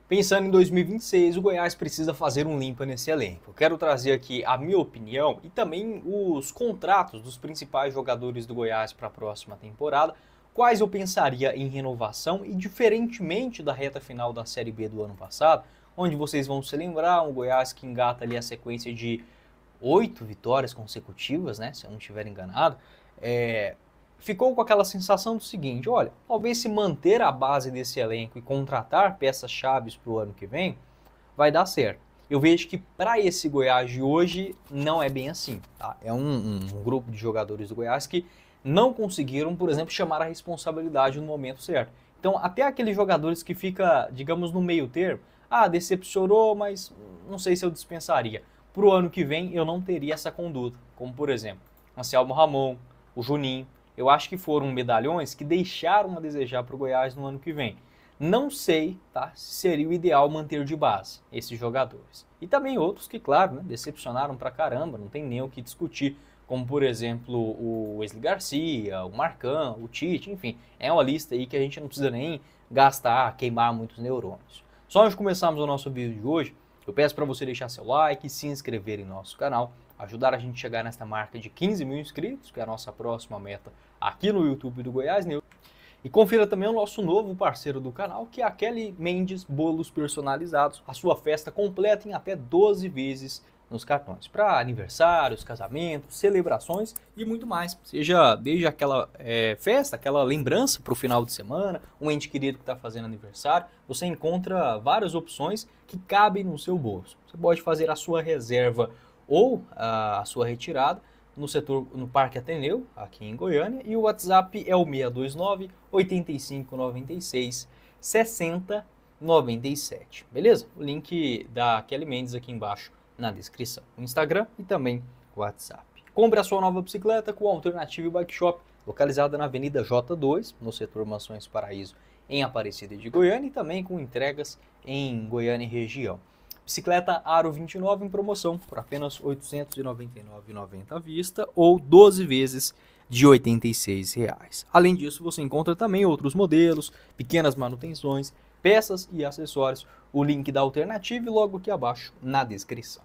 Pensando em 2026, o Goiás precisa fazer um limpa nesse elenco. Eu quero trazer aqui a minha opinião e também os contratos dos principais jogadores do Goiás para a próxima temporada, quais eu pensaria em renovação e diferentemente da reta final da Série B do ano passado, onde vocês vão se lembrar, um Goiás que engata ali a sequência de 8 vitórias consecutivas, né, se eu não estiver enganado, ficou com aquela sensação do seguinte, olha, talvez se manter a base desse elenco e contratar peças-chave para o ano que vem, vai dar certo. Eu vejo que para esse Goiás de hoje não é bem assim, tá? É um grupo de jogadores do Goiás que não conseguiram, por exemplo, chamar a responsabilidade no momento certo. Então, até aqueles jogadores que fica, digamos, no meio termo, decepcionou, mas não sei se eu dispensaria. Para o ano que vem, eu não teria essa conduta, como por exemplo, Anselmo Ramon, o Juninho. Eu acho que foram medalhões que deixaram a desejar para o Goiás no ano que vem. Não sei, tá, se seria o ideal manter de base esses jogadores. E também outros que, claro, né, decepcionaram pra caramba, não tem nem o que discutir, como por exemplo o Wesley Garcia, o Marcão, o Tite, enfim, é uma lista aí que a gente não precisa nem gastar, queimar muitos neurônios. Só antes de começarmos o nosso vídeo de hoje, eu peço para você deixar seu like, se inscrever em nosso canal, ajudar a gente a chegar nesta marca de 15 mil inscritos, que é a nossa próxima meta aqui no YouTube do Goiás News. E confira também o nosso novo parceiro do canal, que é a Kelly Mendes Bolos Personalizados, a sua festa completa em até 12 vezes nos cartões, para aniversários, casamentos, celebrações e muito mais. Seja desde aquela festa, aquela lembrança para o final de semana, um ente querido que está fazendo aniversário, você encontra várias opções que cabem no seu bolso. Você pode fazer a sua reserva ou a sua retirada no Parque Ateneu, aqui em Goiânia, e o WhatsApp é o 629 8596 6097, beleza? O link da Kelly Mendes aqui embaixo na descrição, o Instagram e também o WhatsApp. Compre a sua nova bicicleta com a Alternative Bike Shop, localizada na Avenida J2, no setor Mansões Paraíso, em Aparecida de Goiânia, e também com entregas em Goiânia e região. Bicicleta Aro 29 em promoção por apenas R$ 899,90 à vista ou 12 vezes de R$ 86. Além disso, você encontra também outros modelos, pequenas manutenções, peças e acessórios. O link da Alternative logo aqui abaixo na descrição.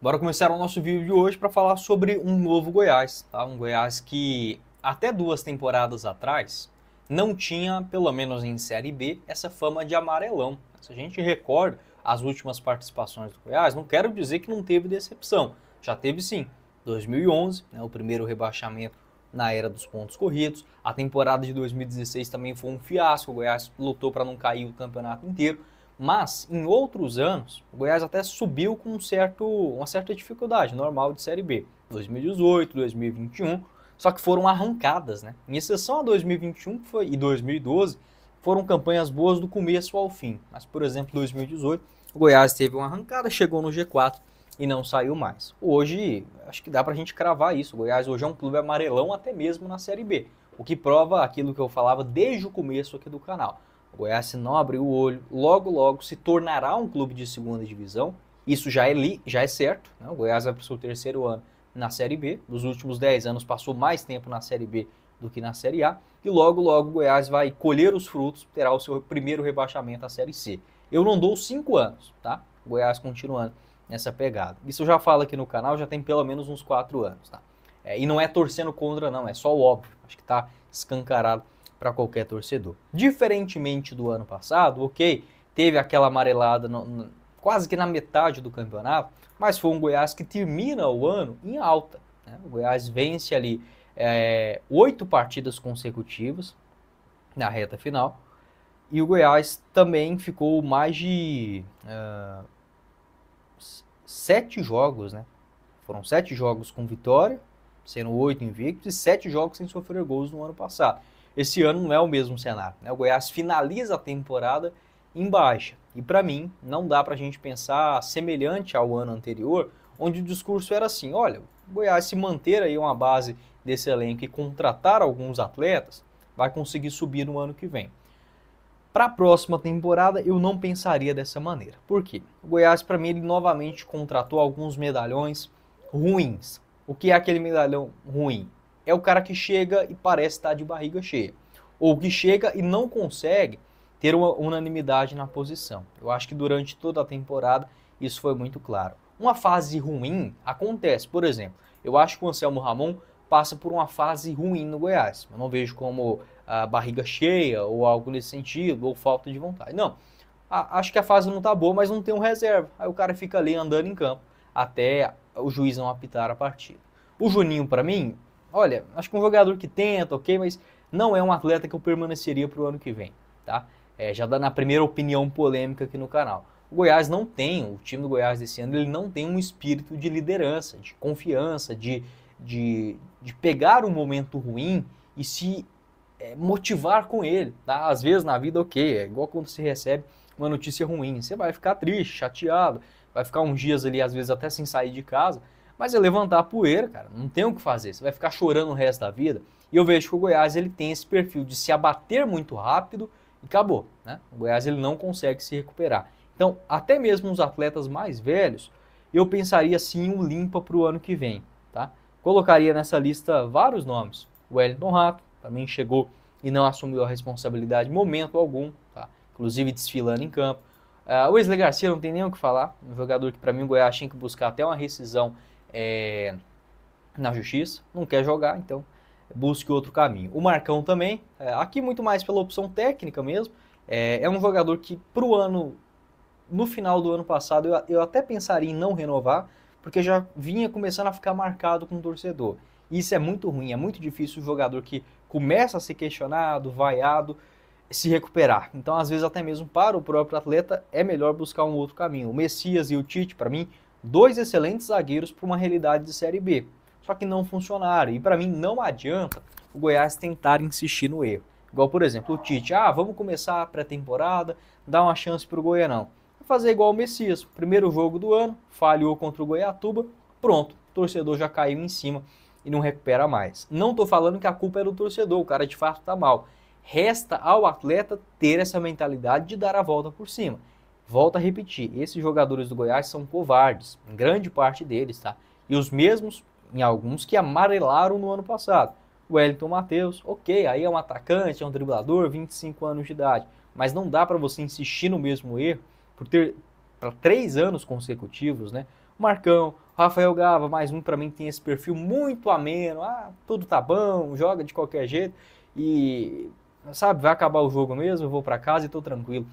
Bora começar o nosso vídeo de hoje para falar sobre um novo Goiás, tá? Um Goiás que até 2 temporadas atrás não tinha, pelo menos em Série B, essa fama de amarelão. Se a gente recorda as últimas participações do Goiás, não quero dizer que não teve decepção, já teve sim. 2011, né, o primeiro rebaixamento na era dos pontos corridos, a temporada de 2016 também foi um fiasco, o Goiás lutou para não cair o campeonato inteiro, mas em outros anos, o Goiás até subiu com uma certa dificuldade, normal de Série B, 2018, 2021, só que foram arrancadas, né? Em exceção a 2021 e 2012, foram campanhas boas do começo ao fim, mas por exemplo, 2018, o Goiás teve uma arrancada, chegou no G4 e não saiu mais. Hoje, acho que dá pra gente cravar isso. O Goiás hoje é um clube amarelão até mesmo na Série B. O que prova aquilo que eu falava desde o começo aqui do canal. O Goiás, se não abrir o olho, logo logo se tornará um clube de segunda divisão. Isso já é certo, né? O Goiás vai para o seu 3º ano na Série B. Nos últimos 10 anos passou mais tempo na Série B do que na Série A. E logo logo o Goiás vai colher os frutos, terá o seu primeiro rebaixamento à Série C. Eu não dou 5 anos, tá? O Goiás continuando nessa pegada. Isso eu já falo aqui no canal, já tem pelo menos uns 4 anos, tá? E não é torcendo contra não, é só o óbvio. Acho que tá escancarado para qualquer torcedor. Diferentemente do ano passado, ok, teve aquela amarelada quase que na metade do campeonato, mas foi um Goiás que termina o ano em alta, né? O Goiás vence ali 8 partidas consecutivas na reta final, e o Goiás também ficou mais de 7 jogos, né? Foram 7 jogos com vitória, sendo 8 invictos, e 7 jogos sem sofrer gols no ano passado. Esse ano não é o mesmo cenário, né? O Goiás finaliza a temporada em baixa. E para mim, não dá para a gente pensar semelhante ao ano anterior, onde o discurso era assim, olha, o Goiás se manter aí uma base desse elenco e contratar alguns atletas, vai conseguir subir no ano que vem. Para a próxima temporada, eu não pensaria dessa maneira. Por quê? O Goiás, para mim, ele novamente contratou alguns medalhões ruins. O que é aquele medalhão ruim? É o cara que chega e parece estar de barriga cheia. Ou que chega e não consegue ter uma unanimidade na posição. Eu acho que durante toda a temporada isso foi muito claro. Uma fase ruim acontece, por exemplo, eu acho que o Anselmo Ramon passa por uma fase ruim no Goiás. Eu não vejo como a barriga cheia ou algo nesse sentido, ou falta de vontade. Não, acho que a fase não tá boa, mas não tem um reserva. Aí o cara fica ali andando em campo até o juiz não apitar a partida. O Juninho, para mim, olha, acho que é um jogador que tenta, ok, mas não é um atleta que eu permaneceria para o ano que vem, tá? Já dando a primeira opinião polêmica aqui no canal. O Goiás não tem, o time do Goiás desse ano, ele não tem um espírito de liderança, de confiança, de pegar um momento ruim e se motivar com ele, tá? Às vezes na vida, ok, é igual quando você recebe uma notícia ruim, você vai ficar triste, chateado, vai ficar uns dias ali, às vezes até sem sair de casa, mas é levantar a poeira, cara, não tem o que fazer, você vai ficar chorando o resto da vida. E eu vejo que o Goiás ele tem esse perfil de se abater muito rápido e acabou, né? O Goiás ele não consegue se recuperar. Então, até mesmo os atletas mais velhos, eu pensaria sim em um limpa para o ano que vem, tá? Colocaria nessa lista vários nomes. O Wellington Rato também chegou e não assumiu a responsabilidade em momento algum, tá? Inclusive desfilando em campo. O Wesley Garcia não tem nem o que falar, um jogador que para mim o Goiás tinha que buscar até uma rescisão na justiça, não quer jogar, então busque outro caminho. O Marcão também, aqui muito mais pela opção técnica mesmo, é um jogador que pro ano, no final do ano passado, eu até pensaria em não renovar, porque já vinha começando a ficar marcado com o torcedor. E isso é muito ruim, é muito difícil o jogador que começa a ser questionado, vaiado, se recuperar. Então, às vezes, até mesmo para o próprio atleta, é melhor buscar um outro caminho. O Messias e o Tite, para mim, dois excelentes zagueiros para uma realidade de Série B. Só que não funcionaram. E para mim, não adianta o Goiás tentar insistir no erro. Igual, por exemplo, o Tite. Vamos começar a pré-temporada, dar uma chance para o Goianão. Vai fazer igual o Messias. Primeiro jogo do ano, falhou contra o Goiatuba, pronto. O torcedor já caiu em cima e não recupera mais. Não estou falando que a culpa é do torcedor, o cara de fato está mal. Resta ao atleta ter essa mentalidade de dar a volta por cima. Volto a repetir, esses jogadores do Goiás são covardes, em grande parte deles, tá? E os mesmos, em alguns, que amarelaram no ano passado. O Wellington Matheus, ok, aí é um atacante, é um driblador, 25 anos de idade, mas não dá para você insistir no mesmo erro por ter para 3 anos consecutivos, né? O Marcão, Rafael Gava, mais um para mim tem esse perfil muito ameno, tudo tá bom, joga de qualquer jeito e sabe, vai acabar o jogo mesmo, eu vou para casa e tô tranquilo.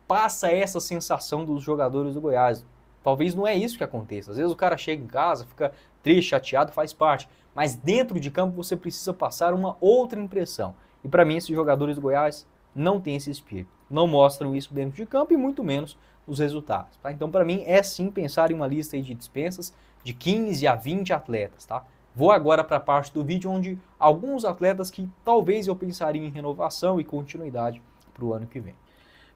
Passa essa sensação dos jogadores do Goiás. Talvez não é isso que aconteça. Às vezes o cara chega em casa, fica triste, chateado, faz parte. Mas dentro de campo você precisa passar uma outra impressão. E para mim esses jogadores do Goiás não têm esse espírito. Não mostram isso dentro de campo e muito menos os resultados. Tá? Então para mim é sim pensar em uma lista aí de dispensas de 15 a 20 atletas, tá? Vou agora para a parte do vídeo onde alguns atletas que talvez eu pensaria em renovação e continuidade para o ano que vem.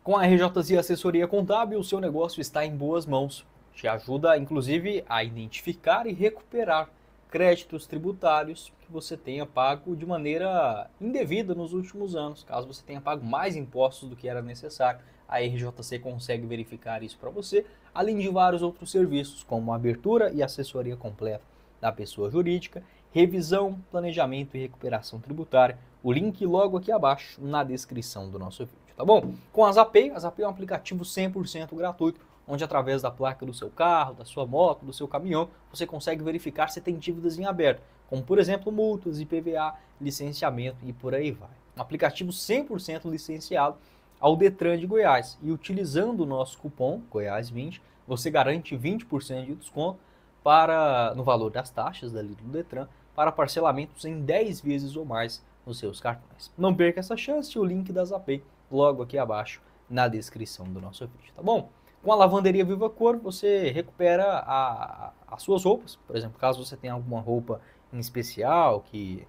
Com a RJZ Assessoria Contábil, o seu negócio está em boas mãos. Te ajuda, inclusive, a identificar e recuperar créditos tributários que você tenha pago de maneira indevida nos últimos anos. Caso você tenha pago mais impostos do que era necessário, a RJC consegue verificar isso para você, além de vários outros serviços, como abertura e assessoria completa da pessoa jurídica, revisão, planejamento e recuperação tributária. O link logo aqui abaixo na descrição do nosso vídeo, tá bom? Com a Zapay é um aplicativo 100% gratuito, onde através da placa do seu carro, da sua moto, do seu caminhão, você consegue verificar se tem dívidas em aberto, como por exemplo multas, IPVA, licenciamento e por aí vai. Um aplicativo 100% licenciado ao Detran de Goiás e utilizando o nosso cupom Goiás20, você garante 20% de desconto no valor das taxas do Detran para parcelamentos em 10 vezes ou mais nos seus cartões. Não perca essa chance, o link da Zapay logo aqui abaixo na descrição do nosso vídeo, tá bom? Com a lavanderia Viva Cor, você recupera as suas roupas, por exemplo, caso você tenha alguma roupa em especial que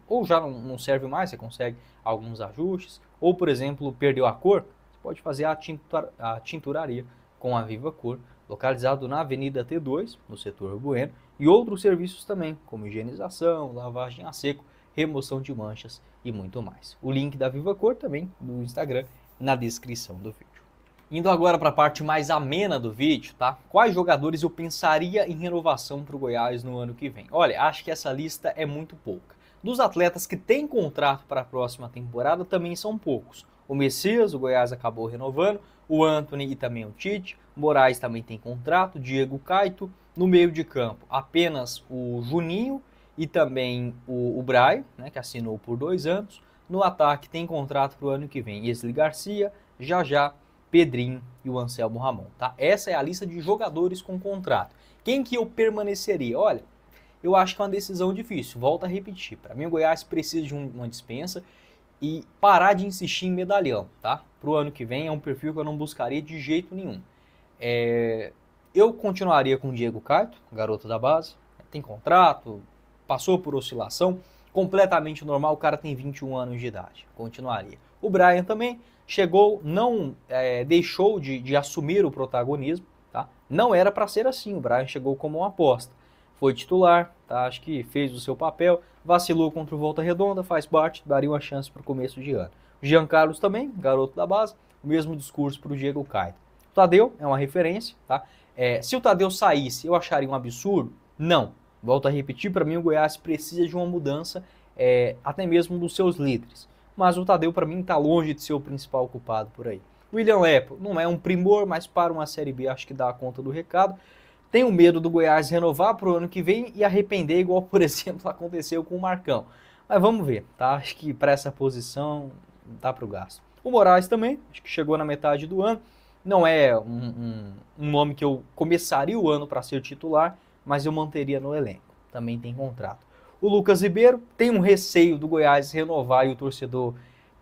ou já não serve mais, você consegue alguns ajustes, ou por exemplo, perdeu a cor, você pode fazer a tinturaria com a Viva Cor, localizado na Avenida T2, no setor Bueno, e outros serviços também, como higienização, lavagem a seco, remoção de manchas e muito mais. O link da Viva Cor também no Instagram na descrição do vídeo. Indo agora para a parte mais amena do vídeo, tá? Quais jogadores eu pensaria em renovação para o Goiás no ano que vem? Olha, acho que essa lista é muito pouca. Dos atletas que têm contrato para a próxima temporada também são poucos. O Messias, o Goiás acabou renovando, o Antony e também o Tite, o Moraes também tem contrato, Diego Caito, no meio de campo apenas o Juninho e também o Braio, né, que assinou por 2 anos, no ataque tem contrato para o ano que vem, Wesley Garcia, Já, Pedrinho e o Anselmo Ramon, tá? Essa é a lista de jogadores com contrato. Quem que eu permaneceria? Olha, eu acho que é uma decisão difícil, volto a repetir, para mim o Goiás precisa de uma dispensa e parar de insistir em medalhão, tá? Para o ano que vem é um perfil que eu não buscaria de jeito nenhum. Eu continuaria com o Diego Caito, garoto da base, tem contrato, passou por oscilação, completamente normal, o cara tem 21 anos de idade, continuaria. O Brian também chegou, não deixou de assumir o protagonismo, tá? Não era para ser assim, o Brian chegou como uma aposta. Foi titular, tá? Acho que fez o seu papel, vacilou contra o Volta Redonda, faz parte, daria uma chance para o começo de ano. O Jean Carlos também, garoto da base, o mesmo discurso para o Diego Caio. O Tadeu é uma referência, tá? Se o Tadeu saísse, eu acharia um absurdo? Não. Volto a repetir, para mim o Goiás precisa de uma mudança, até mesmo dos seus líderes. Mas o Tadeu, para mim, está longe de ser o principal culpado por aí. O William Lepo não é um primor, mas para uma Série B acho que dá conta do recado. Tenho medo do Goiás renovar para o ano que vem e arrepender, igual, por exemplo, aconteceu com o Marcão. Mas vamos ver, tá? Acho que para essa posição dá para o gasto. O Moraes também, acho que chegou na metade do ano. Não é um nome que eu começaria o ano para ser titular, mas eu manteria no elenco. Também tem contrato. O Lucas Ribeiro tem um receio do Goiás renovar e o torcedor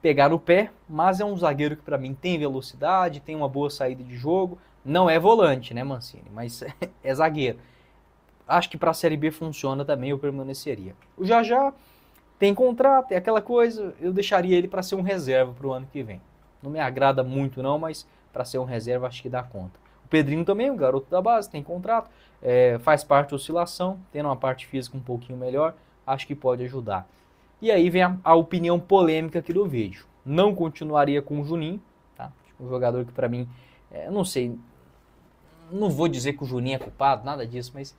pegar no pé, mas é um zagueiro que para mim tem velocidade, tem uma boa saída de jogo. Não é volante, né, Mancini? Mas é zagueiro. Acho que para a Série B funciona também, eu permaneceria. O Já tem contrato, é aquela coisa, eu deixaria ele para ser um reserva para o ano que vem. Não me agrada muito não, mas para ser um reserva acho que dá conta. O Pedrinho também, o garoto da base, tem contrato, faz parte da oscilação, tendo uma parte física um pouquinho melhor, acho que pode ajudar. E aí vem a opinião polêmica aqui do vídeo. Não continuaria com o Juninho, tá? Um jogador que para mim, não sei, não vou dizer que o Juninho é culpado, nada disso, mas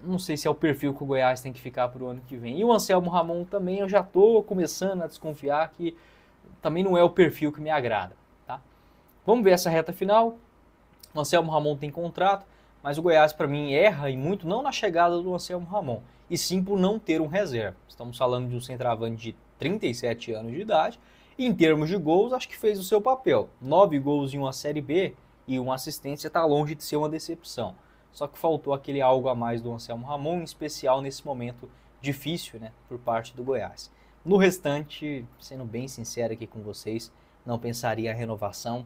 não sei se é o perfil que o Goiás tem que ficar para o ano que vem. E o Anselmo Ramon também, eu já estou começando a desconfiar que também não é o perfil que me agrada, tá? Vamos ver essa reta final. O Anselmo Ramon tem contrato, mas o Goiás para mim erra e muito não na chegada do Anselmo Ramon, e sim por não ter um reserva. Estamos falando de um centroavante de 37 anos de idade, e em termos de gols, acho que fez o seu papel. 9 gols em uma Série B e uma assistência está longe de ser uma decepção. Só que faltou aquele algo a mais do Anselmo Ramon, em especial nesse momento difícil, né, por parte do Goiás. No restante, sendo bem sincero aqui com vocês, não pensaria a renovação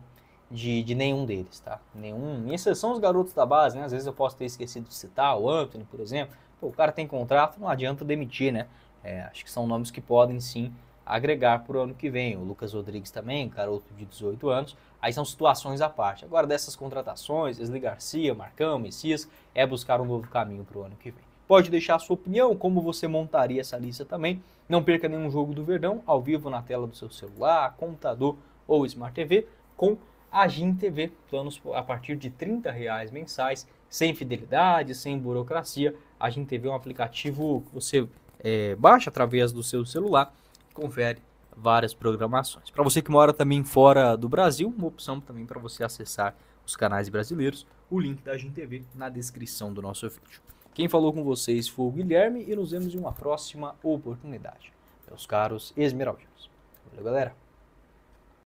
de nenhum deles, tá? Nenhum, em exceção os garotos da base, né? Às vezes eu posso ter esquecido de citar o Antony, por exemplo. Pô, o cara tem contrato, não adianta demitir, né? Acho que são nomes que podem sim agregar para o ano que vem. O Lucas Rodrigues também, garoto de 18 anos. Aí são situações à parte. Agora, dessas contratações, Wesley Garcia, Marcão, Messias, é buscar um novo caminho para o ano que vem. Pode deixar a sua opinião, como você montaria essa lista também. Não perca nenhum jogo do Verdão, ao vivo na tela do seu celular, computador ou Smart TV, com a GIM TV, planos a partir de R$30 mensais, sem fidelidade, sem burocracia. A GIM TV é um aplicativo que você baixa através do seu celular e confere várias programações. Para você que mora também fora do Brasil, uma opção também para você acessar os canais brasileiros, o link da GIM TV na descrição do nosso vídeo. Quem falou com vocês foi o Guilherme e nos vemos em uma próxima oportunidade. Meus caros esmeraldinos. Valeu, galera.